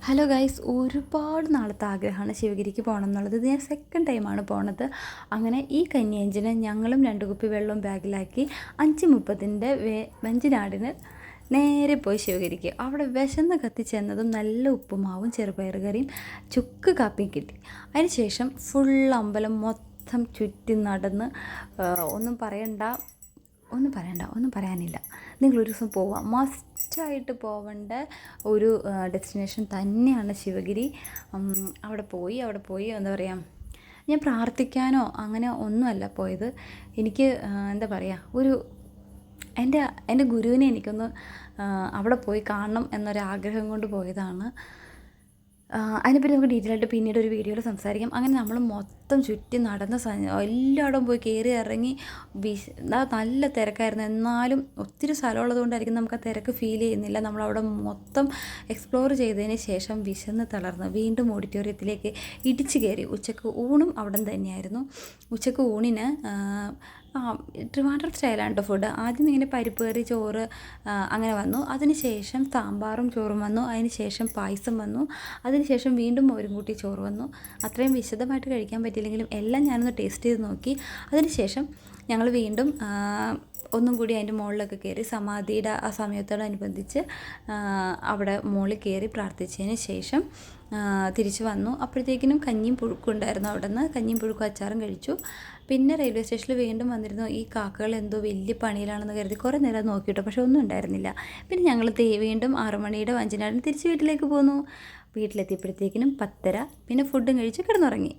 Hello guys, ഒരുപാട് നാളത്തെ ആഗ്രഹമാണ് ശിവഗിരിക്ക് പോകണം എന്നുള്ളത്. ഇത് ഞാൻ സെക്കൻഡ് ടൈമാണ് പോണത്. അങ്ങനെ ഈ കന്യാഞ്ചിന് ഞങ്ങളും 2 കുപ്പി വെള്ളവും ബാഗിലാക്കി 5:30 വഞ്ചിനാടിന് നേരെ പോയി ശിവഗിരിക്ക്. അവിടെ വിശന്ന് കത്തിച്ചെന്നതും നല്ല ഉപ്പുമാവും ചെറുപയർ കറിയും ചുക്ക് കാപ്പിയും കിട്ടി. അതിനുശേഷം ഫുൾ അമ്പലം മൊത്തം ചുറ്റി നടന്ന് ഒന്നും പറയാനില്ല. നിങ്ങളൊരു ദിവസം പോവാം, മസ്റ്റായിട്ട് പോവേണ്ട ഒരു ഡെസ്റ്റിനേഷൻ തന്നെയാണ് ശിവഗിരി. അവിടെ പോയി എന്താ പറയുക, ഞാൻ പ്രാർത്ഥിക്കാനോ അങ്ങനെ ഒന്നുമല്ല പോയത്. എനിക്ക് എന്താ പറയുക, എൻ്റെ ഗുരുവിനെ എനിക്കൊന്ന് അവിടെ പോയി കാണണം എന്നൊരാഗ്രഹം കൊണ്ട് പോയതാണ്. അതിനെപ്പറ്റി നമുക്ക് ഡീറ്റെയിൽ ആയിട്ട് പിന്നീട് ഒരു വീഡിയോയിൽ സംസാരിക്കാം. അങ്ങനെ നമ്മൾ മൊത്തം ചുറ്റി നടന്ന എല്ലായിടവും പോയി കയറി ഇറങ്ങി. നല്ല തിരക്കായിരുന്നു. എന്നാലും ഒത്തിരി സ്ഥലമുള്ളത് കൊണ്ടായിരിക്കും നമുക്ക് ആ തിരക്ക് ഫീൽ ചെയ്യുന്നില്ല. നമ്മളവിടെ മൊത്തം എക്സ്പ്ലോർ ചെയ്തതിന് ശേഷം വിശന്ന് തളർന്ന് വീണ്ടും ഓഡിറ്റോറിയത്തിലേക്ക് ഇടിച്ചു കയറി. ഉച്ചക്ക് ഊണും അവിടെ തന്നെയായിരുന്നു. ഉച്ചക്ക് ഊണിന് ട്രിവാൻഡ്രം സ്റ്റൈലാണ് കേട്ടോ ഫുഡ്. ആദ്യം ഇങ്ങനെ പരിപ്പ് കറി, ചോറ് അങ്ങനെ വന്നു. അതിനുശേഷം സാമ്പാറും ചോറും വന്നു. അതിനുശേഷം പായസം വന്നു. അതിനുശേഷം വീണ്ടും മോരും കൂട്ടി ചോറ് വന്നു. അത്രയും വിശദമായിട്ട് കഴിക്കാൻ പറ്റിയില്ലെങ്കിലും എല്ലാം ഞാനൊന്ന് ടേസ്റ്റ് ചെയ്ത് നോക്കി. അതിനുശേഷം ഞങ്ങൾ വീണ്ടും ഒന്നും കൂടി അതിൻ്റെ മുകളിലൊക്കെ കയറി സമാധിയുടെ ആ സമയത്തോടനുബന്ധിച്ച് അവിടെ മുകളിൽ കയറി പ്രാർത്ഥിച്ചതിന് ശേഷം തിരിച്ച് വന്നു. അപ്പോഴത്തേക്കിനും കഞ്ഞിയും പുഴുക്കും ഉണ്ടായിരുന്നു. അവിടെ നിന്ന് കഞ്ഞിയും പുഴുക്കും അച്ചാറും കഴിച്ചു. പിന്നെ റെയിൽവേ സ്റ്റേഷനിൽ വീണ്ടും വന്നിരുന്നു. ഈ കാക്കകൾ എന്തോ വലിയ പണിയിലാണെന്ന് കരുതി കുറേ നേരം നോക്കിയിട്ടോ, പക്ഷെ ഒന്നും ഉണ്ടായിരുന്നില്ല. പിന്നെ ഞങ്ങൾ വീണ്ടും 6 മണിയുടെ വഞ്ചിനാടിന് തിരിച്ച് വീട്ടിലേക്ക് പോന്നു. വീട്ടിലെത്തിയപ്പോഴത്തേക്കിനും 10:30. പിന്നെ ഫുഡും കഴിച്ച് കിടന്നുറങ്ങി.